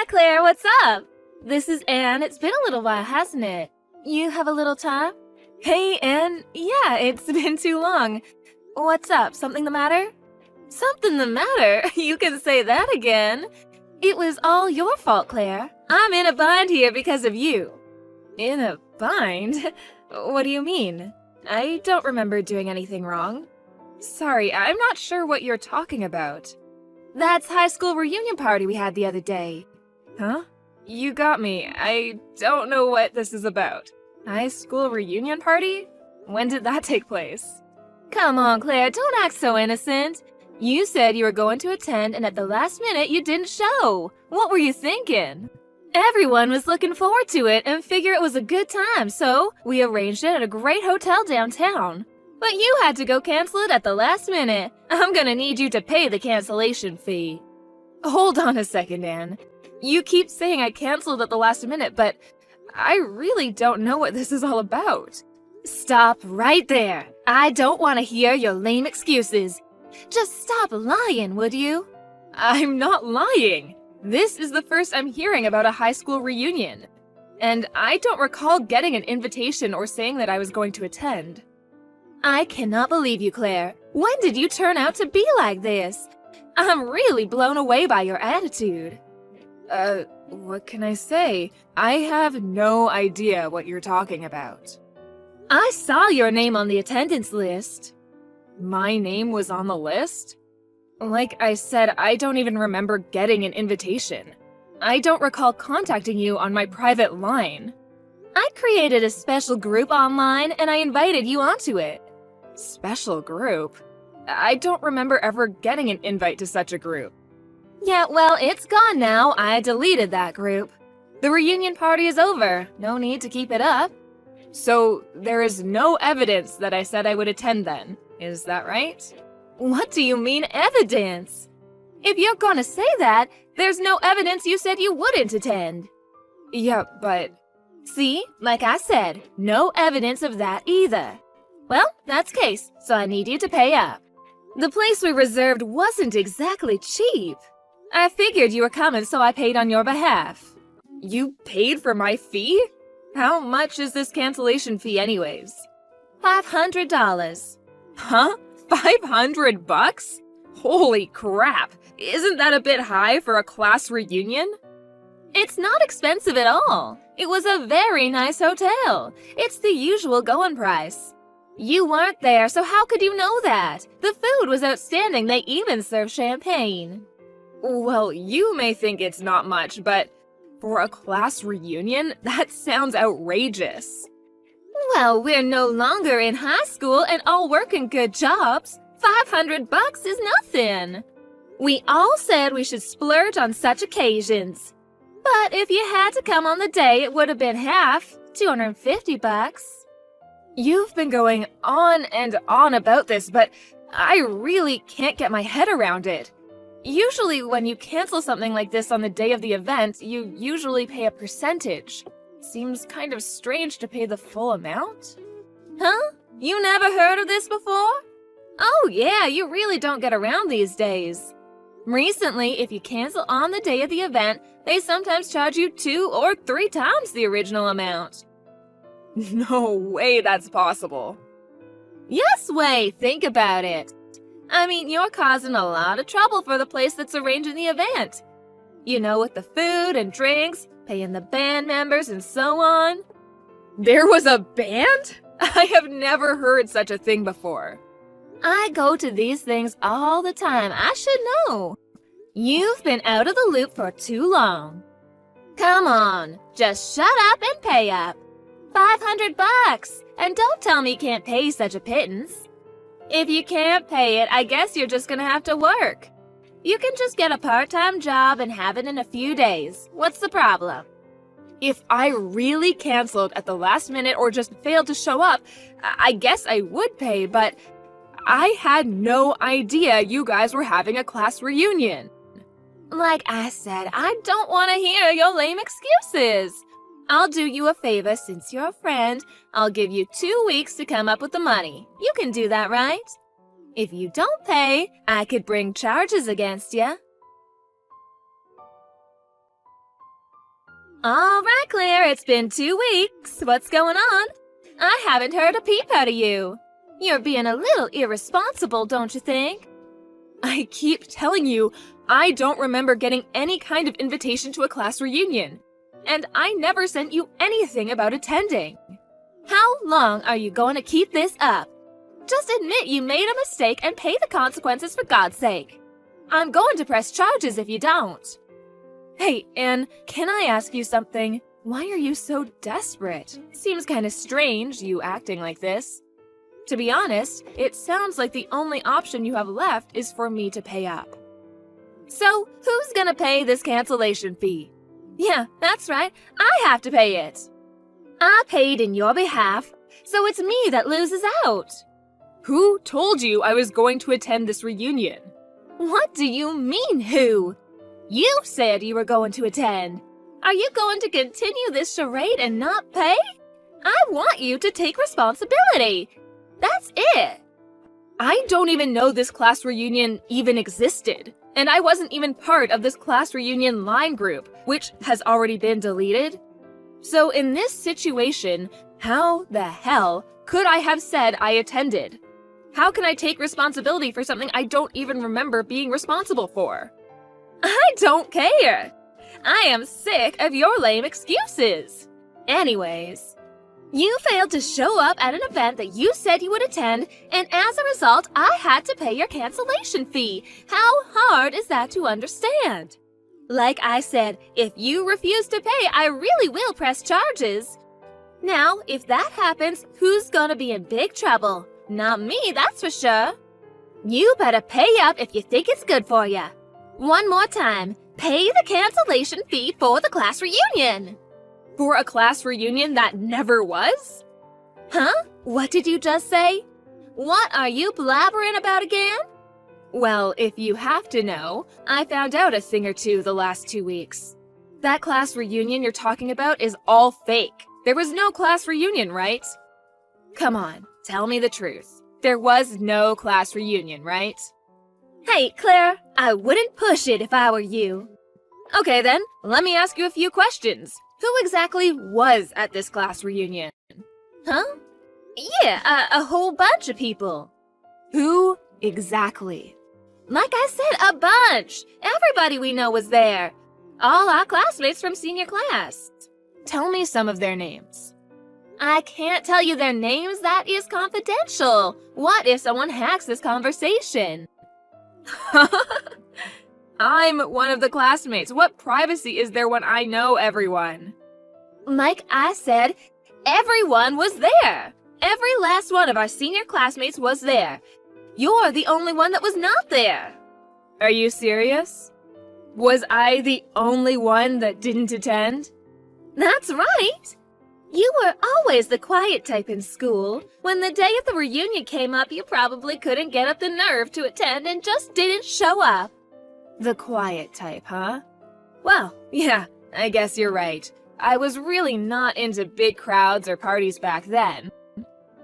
Claire, what's up? This is Anne. It's been a little while, hasn't it? You have a little time? Hey, Anne. Yeah, it's been too long. What's up? Something the matter? Something the matter? You can say that again. It was all your fault, Claire. I'm in a bind here because of you. In a bind? What do you mean? I don't remember doing anything wrong. Sorry, I'm not sure what you're talking about. That's high school reunion party we had the other day. Huh? You got me. I don't know what this is about. High school reunion party? When did that take place? Come on, Claire, don't act so innocent. You said you were going to attend, and at the last minute you didn't show. What were you thinking? Everyone was looking forward to it and figured it was a good time, so we arranged it at a great hotel downtown. But you had to go cancel it at the last minute. I'm gonna need you to pay the cancellation fee. Hold on a second, Anne. You keep saying I canceled at the last minute, but I really don't know what this is all about. Stop right there. I don't want to hear your lame excuses. Just stop lying, would you? I'm not lying. This is the first I'm hearing about a high school reunion. And I don't recall getting an invitation or saying that I was going to attend. I cannot believe you, Claire. When did you turn out to be like this? I'm really blown away by your attitude. What can I say? I have no idea what you're talking about. I saw your name on the attendance list. My name was on the list? Like I said, I don't even remember getting an invitation. I don't recall contacting you on my private line. I created a special group online and I invited you onto it. Special group? I don't remember ever getting an invite to such a group. Yeah, well, it's gone now. I deleted that group. The reunion party is over. No need to keep it up. So, there is no evidence that I said I would attend then. Is that right? What do you mean, evidence? If you're gonna say that, there's no evidence you said you wouldn't attend. Yeah, but... See, like I said, no evidence of that either. Well, that's case, so I need you to pay up. The place we reserved wasn't exactly cheap. I figured you were coming, so I paid on your behalf. You paid for my fee? How much is this cancellation fee anyways? $500. Huh? $500? Holy crap! Isn't that a bit high for a class reunion? It's not expensive at all. It was a very nice hotel. It's the usual going price. You weren't there, so how could you know that? The food was outstanding. They even served champagne. Well, you may think it's not much, but for a class reunion, that sounds outrageous. Well, we're no longer in high school and all working good jobs. $500 is nothing. We all said we should splurge on such occasions. But if you had to come on the day, it would have been half, $250. You've been going on and on about this, but I really can't get my head around it. Usually when you cancel something like this on the day of the event, you usually pay a percentage. Seems kind of strange to pay the full amount. Huh? You never heard of this before? Oh yeah, you really don't get around these days. Recently, if you cancel on the day of the event, they sometimes charge you 2 or 3 times the original amount. No way that's possible. Yes way, think about it. I mean, you're causing a lot of trouble for the place that's arranging the event. You know, with the food and drinks, paying the band members and so on. There was a band? I have never heard such a thing before. I go to these things all the time. I should know. You've been out of the loop for too long. Come on, just shut up and pay up. $500, and don't tell me you can't pay such a pittance. If you can't pay it, I guess you're just gonna have to work. You can just get a part-time job and have it in a few days. What's the problem? If I really canceled at the last minute or just failed to show up, I guess I would pay, but I had no idea you guys were having a class reunion. Like I said, I don't want to hear your lame excuses. I'll do you a favor since you're a friend. I'll give you 2 weeks to come up with the money. You can do that, right? If you don't pay, I could bring charges against you. All right, Claire, it's been 2 weeks. What's going on? I haven't heard a peep out of you. You're being a little irresponsible, don't you think? I keep telling you, I don't remember getting any kind of invitation to a class reunion. And I never sent you anything about attending. How long are you going to keep this up? Just admit you made a mistake and pay the consequences for God's sake. I'm going to press charges if you don't. Hey, Anne, can I ask you something? Why are you so desperate? Seems kind of strange, you acting like this. To be honest, it sounds like the only option you have left is for me to pay up. So, who's gonna pay this cancellation fee? Yeah, that's right, I have to pay it. I paid in your behalf, so it's me that loses out. Who told you I was going to attend this reunion? What do you mean, who? You said you were going to attend. Are you going to continue this charade and not pay? I want you to take responsibility. That's it. I don't even know this class reunion even existed, and I wasn't even part of this class reunion line group, which has already been deleted. So in this situation, how the hell could I have said I attended? How can I take responsibility for something I don't even remember being responsible for? I don't care. I am sick of your lame excuses. Anyways, you failed to show up at an event that you said you would attend, and as a result, I had to pay your cancellation fee. How hard is that to understand? Like I said, if you refuse to pay, I really will press charges. Now, if that happens, who's gonna be in big trouble? Not me, that's for sure. You better pay up if you think it's good for you. One more time, pay the cancellation fee for the class reunion. For a class reunion that never was? Huh? What did you just say? What are you blabbering about again? Well, if you have to know, I found out a thing or two the last 2 weeks. That class reunion you're talking about is all fake. There was no class reunion, right? Come on, tell me the truth. There was no class reunion, right? Hey, Claire, I wouldn't push it if I were you. Okay then, let me ask you a few questions. Who exactly was at this class reunion? Huh? Yeah, a whole bunch of people. Who exactly? Like I said, a bunch. Everybody we know was there. All our classmates from senior class. Tell me some of their names. I can't tell you their names, that is confidential. What if someone hacks this conversation? I'm one of the classmates. What privacy is there when I know everyone? Like I said, everyone was there. Every last one of our senior classmates was there. You're the only one that was not there. Are you serious? Was I the only one that didn't attend? That's right. You were always the quiet type in school. When the day of the reunion came up, you probably couldn't get up the nerve to attend and just didn't show up. The quiet type, huh? Well, yeah, I guess you're right. I was really not into big crowds or parties back then.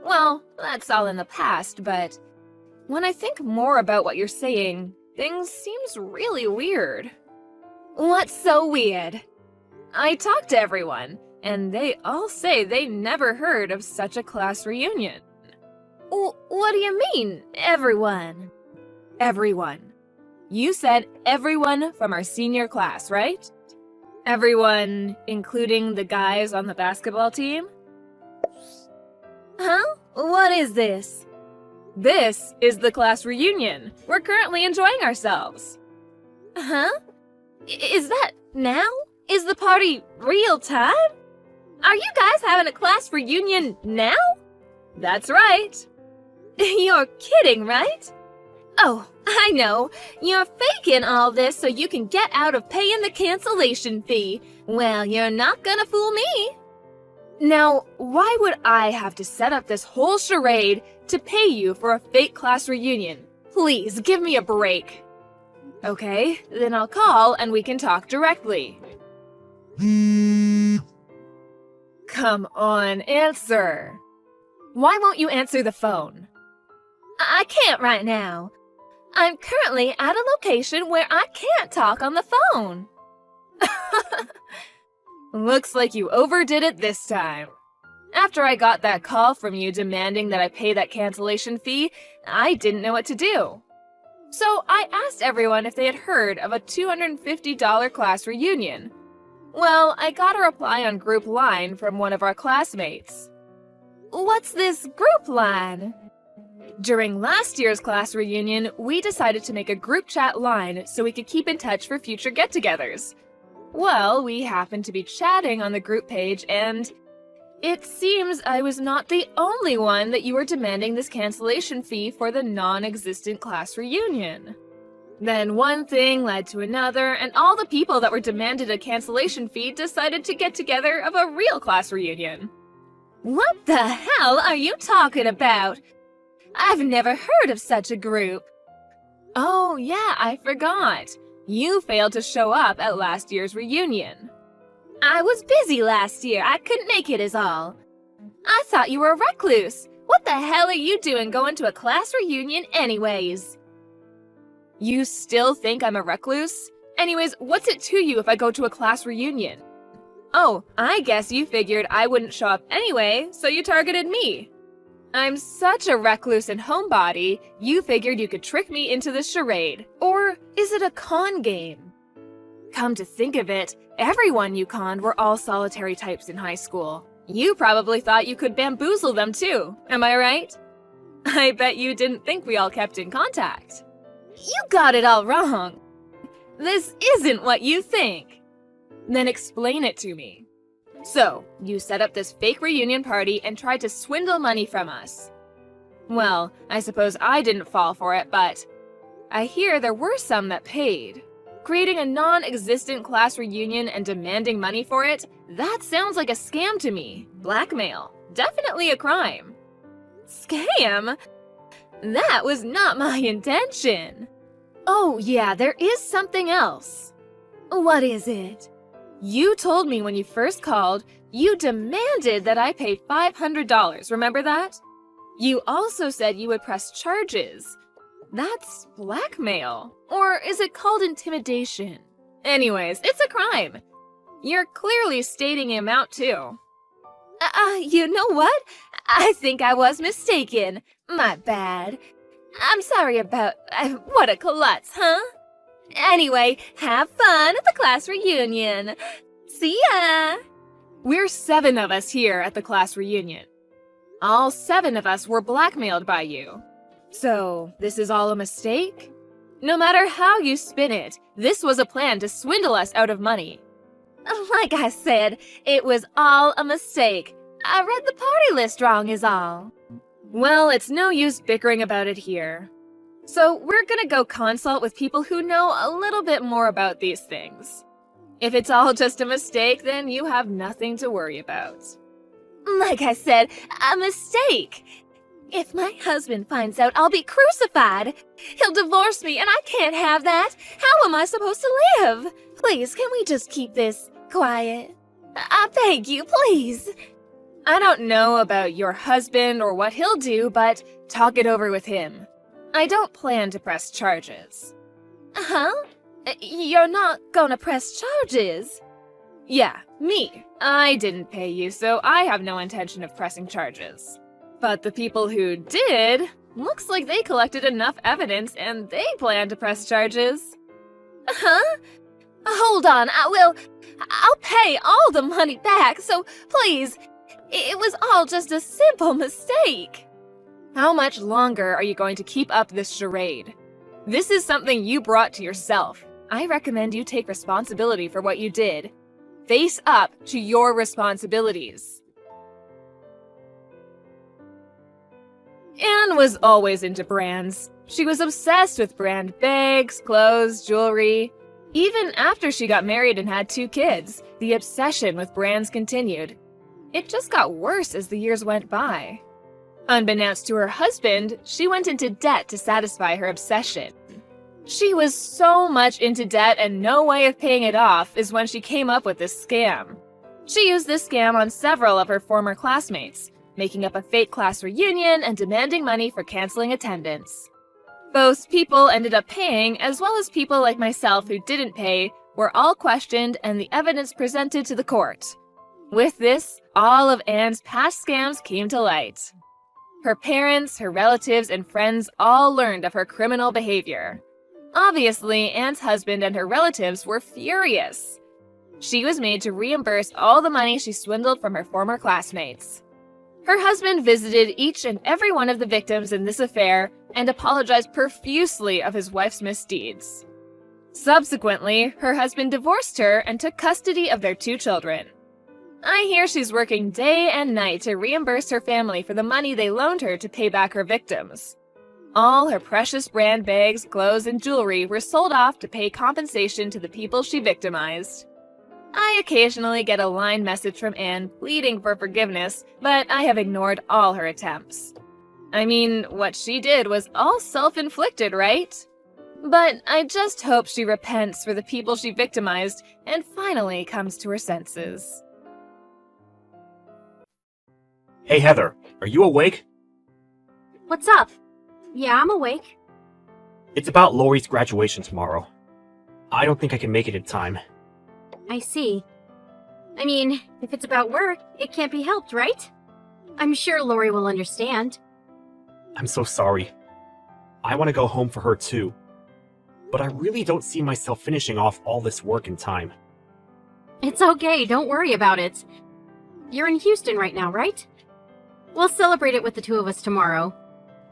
Well, that's all in the past, but when I think more about what you're saying, things seems really weird. What's so weird? I talked to everyone, and they all say they never heard of such a class reunion. What do you mean, everyone? Everyone. You said everyone from our senior class, right? Everyone, including the guys on the basketball team? Huh? What is this? This is the class reunion. We're currently enjoying ourselves. Huh? Is that now? Is the party real time? Are you guys having a class reunion now? That's right. You're kidding, right? Oh, I know. You're faking all this so you can get out of paying the cancellation fee. Well, you're not gonna fool me. Now, why would I have to set up this whole charade to pay you for a fake class reunion? Please, give me a break. Okay, then I'll call and we can talk directly. Come on, answer. Why won't you answer the phone? I can't right now. I'm currently at a location where I can't talk on the phone. Looks like you overdid it this time. After I got that call from you demanding that I pay that cancellation fee, I didn't know what to do. So I asked everyone if they had heard of a $250 class reunion. Well, I got a reply on group line from one of our classmates. What's this group line? During last year's class reunion, we decided to make a group chat line so we could keep in touch for future get-togethers. Well, we happened to be chatting on the group page and it seems I was not the only one that you were demanding this cancellation fee for the non-existent class reunion. Then one thing led to another, and all the people that were demanded a cancellation fee decided to get together of a real class reunion. What the hell are you talking about? I've never heard of such a group. Oh yeah, I forgot. You failed to show up at last year's reunion. I was busy last year. I couldn't make it is all. I thought you were a recluse. What the hell are you doing going to a class reunion anyways? You still think I'm a recluse? Anyways, what's it to you if I go to a class reunion? Oh, I guess you figured I wouldn't show up anyway, so you targeted me. I'm such a recluse and homebody, you figured you could trick me into this charade. Or is it a con game? Come to think of it, everyone you conned were all solitary types in high school. You probably thought you could bamboozle them too, am I right? I bet you didn't think we all kept in contact. You got it all wrong. This isn't what you think. Then explain it to me. So, you set up this fake reunion party and tried to swindle money from us. Well, I suppose I didn't fall for it, but I hear there were some that paid. Creating a non-existent class reunion and demanding money for it? That sounds like a scam to me. Blackmail. Definitely a crime. Scam? That was not my intention. Oh yeah, there is something else. What is it? You told me when you first called, you demanded that I pay $500, remember that? You also said you would press charges. That's blackmail. Or is it called intimidation? Anyways, it's a crime. You're clearly stating the amount too. You know what? I think I was mistaken. My bad. I'm sorry about what a klutz, huh? Anyway, have fun at the class reunion. See ya! We're 7 of us here at the class reunion. All 7 of us were blackmailed by you. So, this is all a mistake? No matter how you spin it, this was a plan to swindle us out of money. Like I said, it was all a mistake. I read the party list wrong is all. Well, it's no use bickering about it here. So we're gonna go consult with people who know a little bit more about these things. If it's all just a mistake, then you have nothing to worry about. Like I said, a mistake. If my husband finds out, I'll be crucified. He'll divorce me and I can't have that. How am I supposed to live? Please, can we just keep this quiet? I beg you, please. I don't know about your husband or what he'll do, but talk it over with him. I don't plan to press charges. Huh? You're not gonna press charges? Yeah, me. I didn't pay you, so I have no intention of pressing charges. But the people who did, looks like they collected enough evidence and they plan to press charges. Huh? Hold on, I'll pay all the money back, so please, it was all just a simple mistake. How much longer are you going to keep up this charade? This is something you brought to yourself. I recommend you take responsibility for what you did. Face up to your responsibilities. Anne was always into brands. She was obsessed with brand bags, clothes, jewelry. Even after she got married and had 2 kids, the obsession with brands continued. It just got worse as the years went by. Unbeknownst to her husband, she went into debt to satisfy her obsession. She was so much into debt and no way of paying it off is when she came up with this scam. She used this scam on several of her former classmates, making up a fake class reunion and demanding money for canceling attendance. Both people ended up paying, as well as people like myself who didn't pay, were all questioned and the evidence presented to the court. With this, all of Anne's past scams came to light. Her parents, her relatives, and friends all learned of her criminal behavior. Obviously, Anne's husband and her relatives were furious. She was made to reimburse all the money she swindled from her former classmates. Her husband visited each and every one of the victims in this affair and apologized profusely of his wife's misdeeds. Subsequently, her husband divorced her and took custody of their 2 children. I hear she's working day and night to reimburse her family for the money they loaned her to pay back her victims. All her precious brand bags, clothes, and jewelry were sold off to pay compensation to the people she victimized. I occasionally get a line message from Anne pleading for forgiveness, but I have ignored all her attempts. I mean, what she did was all self-inflicted, right? But I just hope she repents for the people she victimized and finally comes to her senses. Hey Heather, are you awake? What's up? Yeah, I'm awake. It's about Lori's graduation tomorrow. I don't think I can make it in time. I see. I mean, if it's about work, it can't be helped, right? I'm sure Lori will understand. I'm so sorry. I want to go home for her too. But I really don't see myself finishing off all this work in time. It's okay, don't worry about it. You're in Houston right now, right? We'll celebrate it with the 2 of us tomorrow.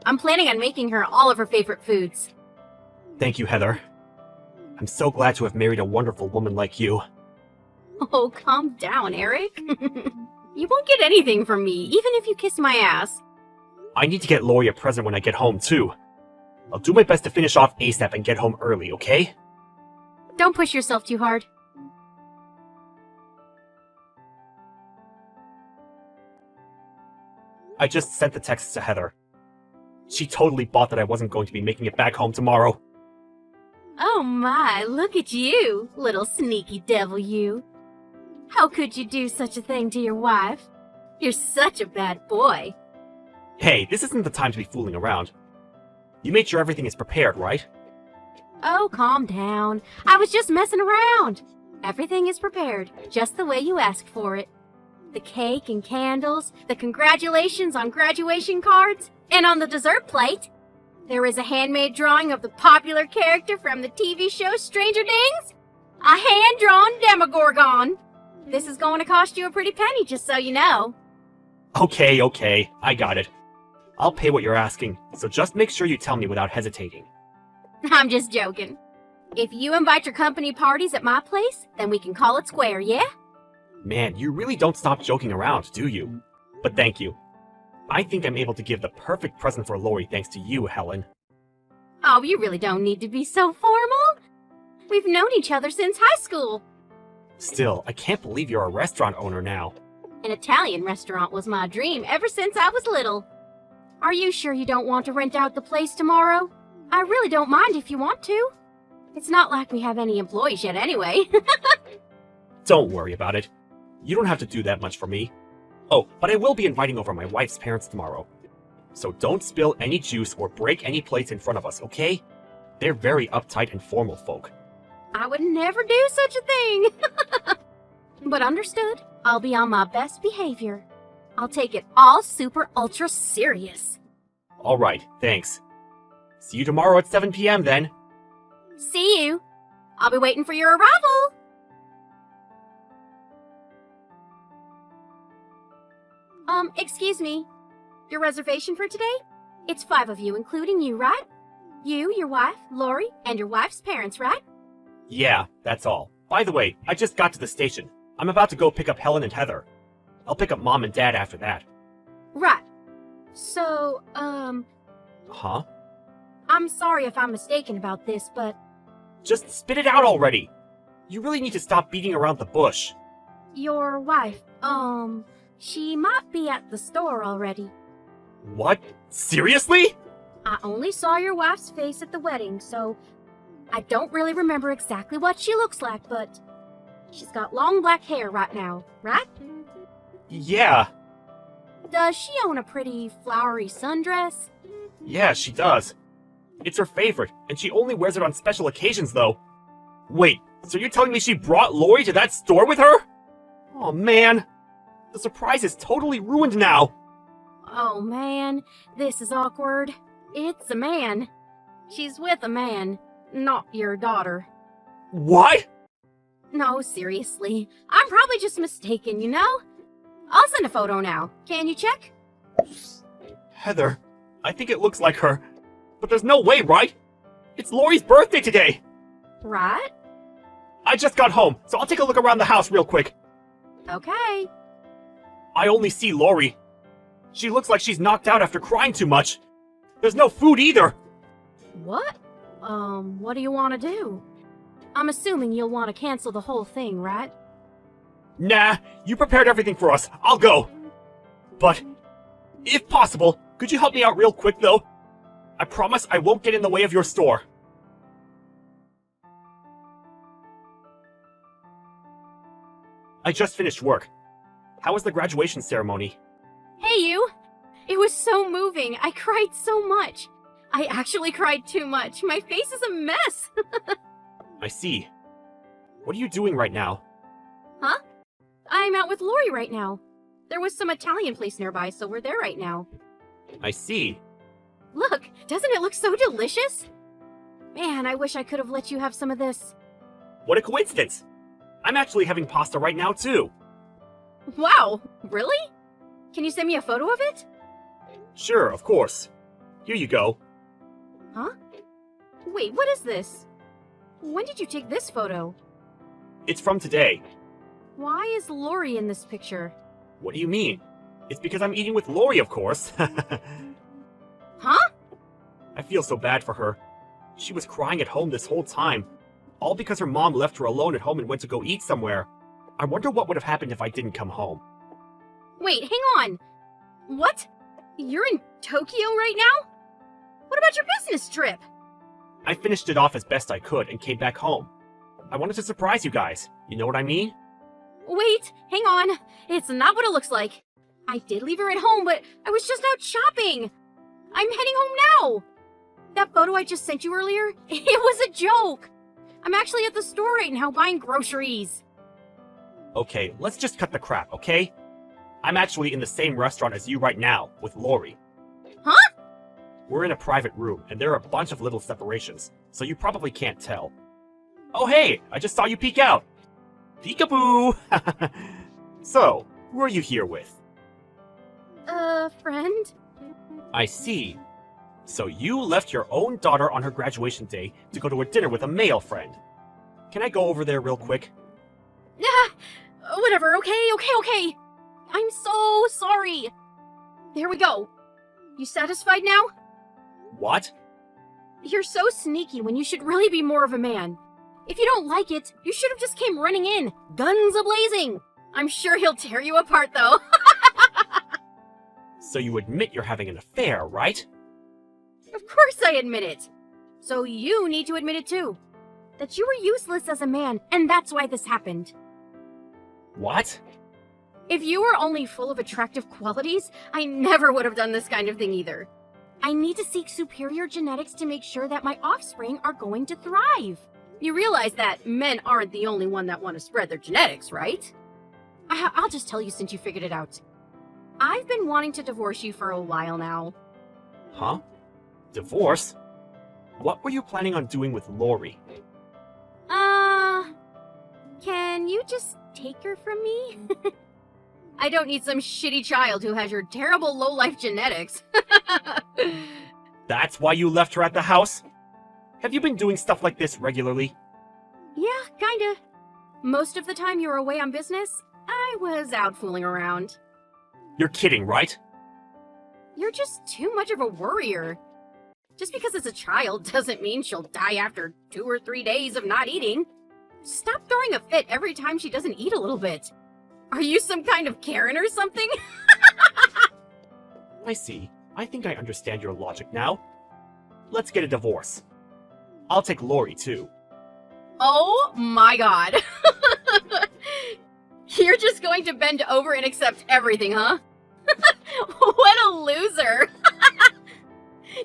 I'm planning on making her all of her favorite foods. Thank you, Heather. I'm so glad to have married a wonderful woman like you. Oh, calm down, Eric. You won't get anything from me, even if you kiss my ass. I need to get Lori a present when I get home too. I'll do my best to finish off ASAP and get home early, okay? Don't push yourself too hard. I just sent the text to Heather. She totally bought that I wasn't going to be making it back home tomorrow. Oh my, look at you, little sneaky devil you. How could you do such a thing to your wife? You're such a bad boy. Hey, this isn't the time to be fooling around. You made sure everything is prepared, right? Oh, calm down. I was just messing around. Everything is prepared, just the way you asked for it. The cake and candles, the congratulations on graduation cards, and on the dessert plate, there is a handmade drawing of the popular character from the TV show Stranger Things, a hand-drawn Demogorgon. This is going to cost you a pretty penny, just so you know. Okay, I got it. I'll pay what you're asking, so just make sure you tell me without hesitating. I'm just joking. If you invite your company parties at my place, then we can call it square, yeah? Man, you really don't stop joking around, do you? But thank you. I think I'm able to give the perfect present for Lori thanks to you, Helen. Oh, you really don't need to be so formal. We've known each other since high school. Still, I can't believe you're a restaurant owner now. An Italian restaurant was my dream ever since I was little. Are you sure you don't want to rent out the place tomorrow? I really don't mind if you want to. It's not like we have any employees yet anyway. Don't worry about it. You don't have to do that much for me. Oh, but I will be inviting over my wife's parents tomorrow. So don't spill any juice or break any plates in front of us, okay? They're very uptight and formal folk. I would never do such a thing. But understood. I'll be on my best behavior. I'll take it all super ultra serious. Alright, thanks. See you tomorrow at 7 p.m. then. See you. I'll be waiting for your arrival. Excuse me. Your reservation for today? It's 5 of you, including you, right? You, your wife, Lori, and your wife's parents, right? Yeah, that's all. By the way, I just got to the station. I'm about to go pick up Helen and Heather. I'll pick up Mom and Dad after that. Right. So, Huh? I'm sorry if I'm mistaken about this, but... Just spit it out already! You really need to stop beating around the bush. Your wife, she might be at the store already. What? Seriously? I only saw your wife's face at the wedding, so I don't really remember exactly what she looks like, but she's got long black hair right now, right? Yeah. Does she own a pretty flowery sundress? Yeah, she does. It's her favorite, and she only wears it on special occasions, though. Wait, So you're telling me she brought Lori to that store with her? Oh man, the surprise is totally ruined now. Oh man, this is awkward. It's a man. She's with a man, not your daughter. What? No, seriously. I'm probably just mistaken, you know? I'll send a photo now. Can you check? Heather, I think it looks like her. But there's no way, right? It's Lori's birthday today. Right? I just got home, so I'll take a look around the house real quick. Okay. I only see Lori. She looks like she's knocked out after crying too much. There's no food either. What? What do you want to do? I'm assuming you'll want to cancel the whole thing, right? Nah, you prepared everything for us. I'll go. But, if possible, could you help me out real quick, though? I promise I won't get in the way of your store. I just finished work. How was the graduation ceremony? Hey, you! It was so moving. I cried so much. I actually cried too much. My face is a mess. I see. What are you doing right now? Huh? I'm out with Lori right now. There was some Italian place nearby, so we're there right now. I see. Look, doesn't it look so delicious? Man, I wish I could have let you have some of this. What a coincidence! I'm actually having pasta right now, too. Wow, really? Can you send me a photo of it? Sure, of course. Here you go. Huh? Wait, what is this? When did you take this photo? It's from today. Why is Lori in this picture? What do you mean? It's because I'm eating with Lori, of course. Huh? I feel so bad for her. She was crying at home this whole time. All because her mom left her alone at home and went to go eat somewhere. I wonder what would have happened if I didn't come home. Wait, hang on. What? You're in Tokyo right now? What about your business trip? I finished it off as best I could and came back home. I wanted to surprise you guys. You know what I mean? Wait, hang on. It's not what it looks like. I did leave her at home, but I was just out shopping. I'm heading home now. That photo I just sent you earlier, it was a joke. I'm actually at the store right now buying groceries. Okay, let's just cut the crap, okay? I'm actually in the same restaurant as you right now, with Lori. Huh? We're in a private room, and there are a bunch of little separations, so you probably can't tell. Oh hey, I just saw you peek out! Peekaboo! So, who are you here with? Friend? I see. So you left your own daughter on her graduation day to go to a dinner with a male friend. Can I go over there real quick? Whatever, okay. I'm so sorry. There we go. You satisfied now? What? You're so sneaky when you should really be more of a man. If you don't like it, you should have just came running in, guns a-blazing. I'm sure he'll tear you apart, though. So you admit you're having an affair, right? Of course I admit it. So you need to admit it too. That you were useless as a man, and that's why this happened. What? If you were only full of attractive qualities, I never would have done this kind of thing either. I need to seek superior genetics to make sure that my offspring are going to thrive. You realize that men aren't the only one that want to spread their genetics, right? I'll just tell you since you figured it out. I've been wanting to divorce you for a while now. Huh? Divorce? What were you planning on doing with Lori? Can you just take her from me? I don't need some shitty child who has your terrible low-life genetics. That's why you left her at the house? Have you been doing stuff like this regularly? Yeah, kinda. Most of the time you were away on business, I was out fooling around. You're kidding, right? You're just too much of a worrier. Just because it's a child doesn't mean she'll die after 2 or 3 days of not eating. Stop throwing a fit every time she doesn't eat a little bit. Are you some kind of Karen or something? I see. I think I understand your logic now. Let's get a divorce. I'll take Lori, too. Oh my god. You're just going to bend over and accept everything, huh? What a loser.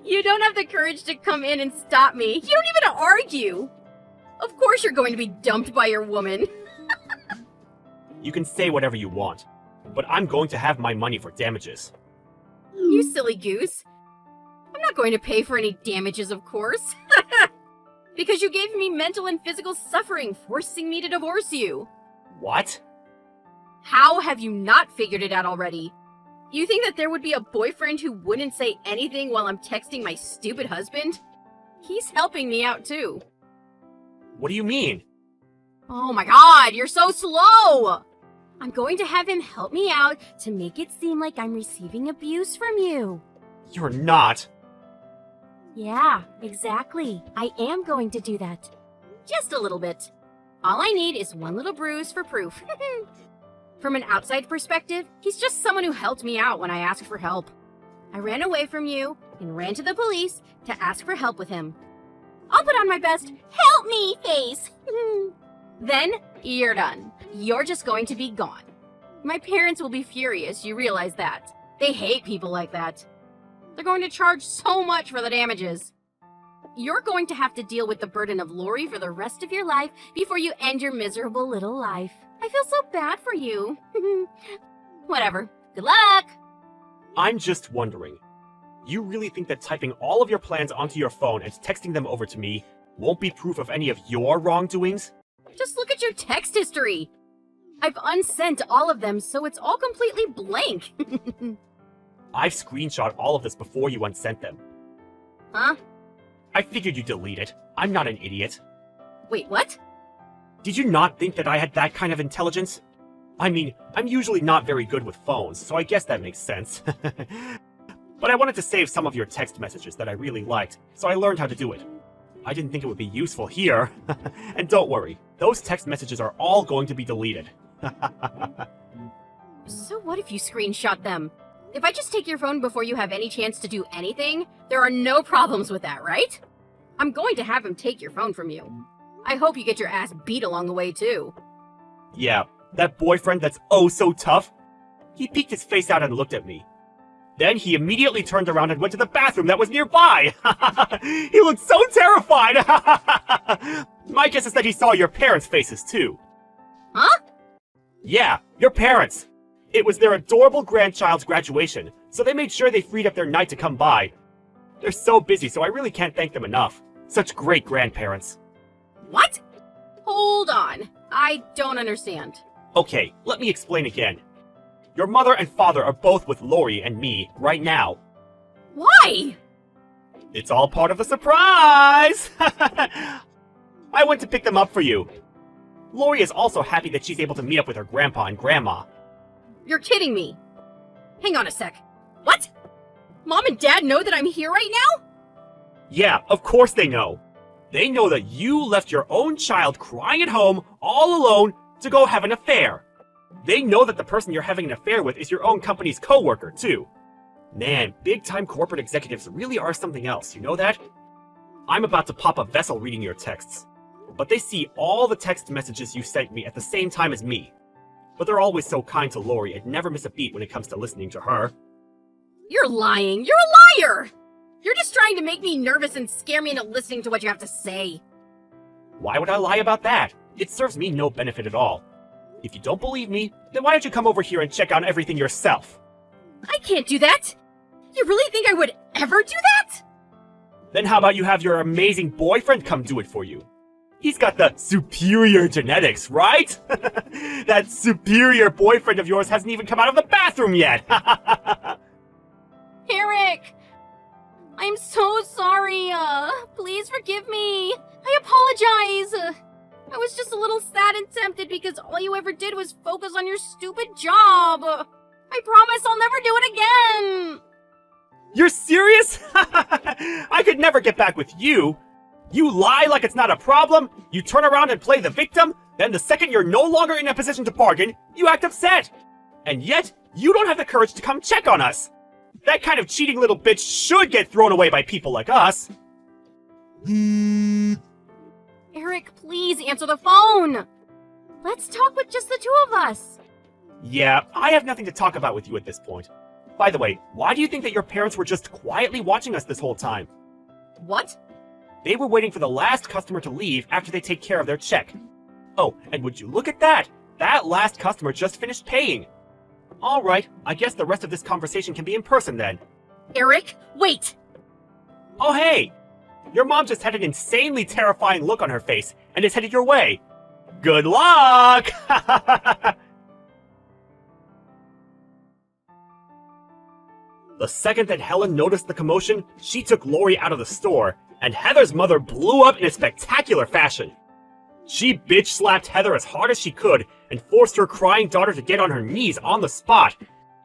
You don't have the courage to come in and stop me. You don't even argue. Of course you're going to be dumped by your woman. You can say whatever you want, but I'm going to have my money for damages. You silly goose. I'm not going to pay for any damages, of course. Because you gave me mental and physical suffering, forcing me to divorce you. What? How have you not figured it out already? You think that there would be a boyfriend who wouldn't say anything while I'm texting my stupid husband? He's helping me out too. What do you mean? Oh my god, you're so slow! I'm going to have him help me out to make it seem like I'm receiving abuse from you. You're not. Yeah, exactly. I am going to do that. Just a little bit. All I need is one little bruise for proof. From an outside perspective, he's just someone who helped me out when I asked for help. I ran away from you and ran to the police to ask for help with him. I'll put on my best help me face. Then you're done. You're just going to be gone. My parents will be furious, you realize that. They hate people like that. They're going to charge so much for the damages. You're going to have to deal with the burden of Lori for the rest of your life before you end your miserable little life. I feel so bad for you. Whatever. Good luck! I'm just wondering. You really think that typing all of your plans onto your phone and texting them over to me won't be proof of any of your wrongdoings? Just look at your text history. I've unsent all of them, so it's all completely blank. I've screenshot all of this before you unsent them. Huh? I figured you'd delete it. I'm not an idiot. Wait, what? Did you not think that I had that kind of intelligence? I mean, I'm usually not very good with phones, so I guess that makes sense. But I wanted to save some of your text messages that I really liked, so I learned how to do it. I didn't think it would be useful here. And don't worry, those text messages are all going to be deleted. So what if you screenshot them? If I just take your phone before you have any chance to do anything, there are no problems with that, right? I'm going to have him take your phone from you. I hope you get your ass beat along the way, too. Yeah, that boyfriend that's oh so tough. He peeked his face out and looked at me. Then he immediately turned around and went to the bathroom that was nearby. He looked so terrified. My guess is that he saw your parents' faces, too. Huh? Yeah, your parents. It was their adorable grandchild's graduation, so they made sure they freed up their night to come by. They're so busy, so I really can't thank them enough. Such great grandparents. What? Hold on. I don't understand. Okay, let me explain again. Your mother and father are both with Lori and me right now. Why? It's all part of the surprise! I went to pick them up for you. Lori is also happy that she's able to meet up with her grandpa and grandma. You're kidding me. Hang on a sec. What? Mom and Dad know that I'm here right now? Yeah, of course they know. They know that you left your own child crying at home, all alone, to go have an affair. They know that the person you're having an affair with is your own company's co-worker, too. Man, big-time corporate executives really are something else, you know that? I'm about to pop a vessel reading your texts. But they see all the text messages you sent me at the same time as me. But they're always so kind to Lori and never miss a beat when it comes to listening to her. You're lying. You're a liar. You're just trying to make me nervous and scare me into listening to what you have to say. Why would I lie about that? It serves me no benefit at all. If you don't believe me, then why don't you come over here and check out everything yourself? I can't do that. You really think I would ever do that? Then how about you have your amazing boyfriend come do it for you? He's got the superior genetics, right? That superior boyfriend of yours hasn't even come out of the bathroom yet! Eric! I'm so sorry. Please forgive me. I apologize. I was just a little sad and tempted because all you ever did was focus on your stupid job. I promise I'll never do it again. You're serious? I could never get back with you. You lie like it's not a problem, you turn around and play the victim, then the second you're no longer in a position to bargain, you act upset. And yet, you don't have the courage to come check on us. That kind of cheating little bitch should get thrown away by people like us. Eric, please answer the phone. Let's talk with just the two of us. Yeah, I have nothing to talk about with you at this point. By the way, why do you think that your parents were just quietly watching us this whole time? What? They were waiting for the last customer to leave after they take care of their check. Oh, and would you look at that? That last customer just finished paying. Alright, I guess the rest of this conversation can be in person then. Eric, wait! Oh hey! Your mom just had an insanely terrifying look on her face and is headed your way. Good luck! The second that Helen noticed the commotion, she took Lori out of the store, and Heather's mother blew up in a spectacular fashion. She bitch-slapped Heather as hard as she could and forced her crying daughter to get on her knees on the spot.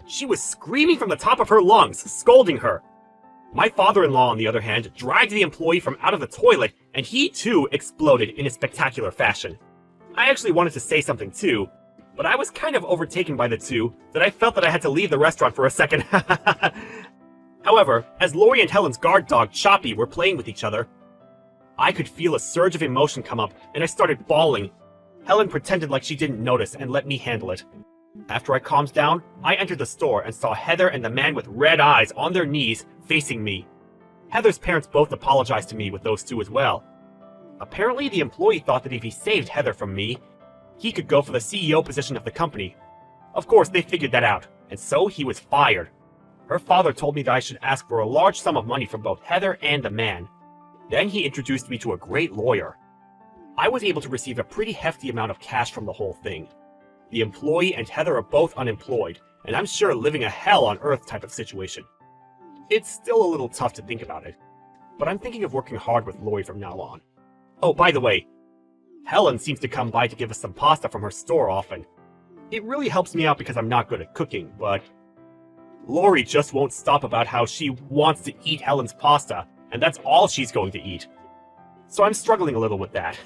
She was screaming from the top of her lungs, scolding her. My father-in-law, on the other hand, dragged the employee from out of the toilet, and he too exploded in a spectacular fashion. I actually wanted to say something too, but I was kind of overtaken by the two that I felt that I had to leave the restaurant for a second. However, as Lori and Helen's guard dog, Choppy, were playing with each other, I could feel a surge of emotion come up, and I started bawling. Helen pretended like she didn't notice and let me handle it. After I calmed down, I entered the store and saw Heather and the man with red eyes on their knees facing me. Heather's parents both apologized to me with those two as well. Apparently, the employee thought that if he saved Heather from me, he could go for the CEO position of the company. Of course, they figured that out, and so he was fired. Her father told me that I should ask for a large sum of money from both Heather and the man. Then he introduced me to a great lawyer. I was able to receive a pretty hefty amount of cash from the whole thing. The employee and Heather are both unemployed, and I'm sure living a hell on earth type of situation. It's still a little tough to think about it, but I'm thinking of working hard with Lori from now on. Oh, by the way, Helen seems to come by to give us some pasta from her store often. It really helps me out because I'm not good at cooking, but Lori just won't stop about how she wants to eat Helen's pasta, and that's all she's going to eat. So I'm struggling a little with that.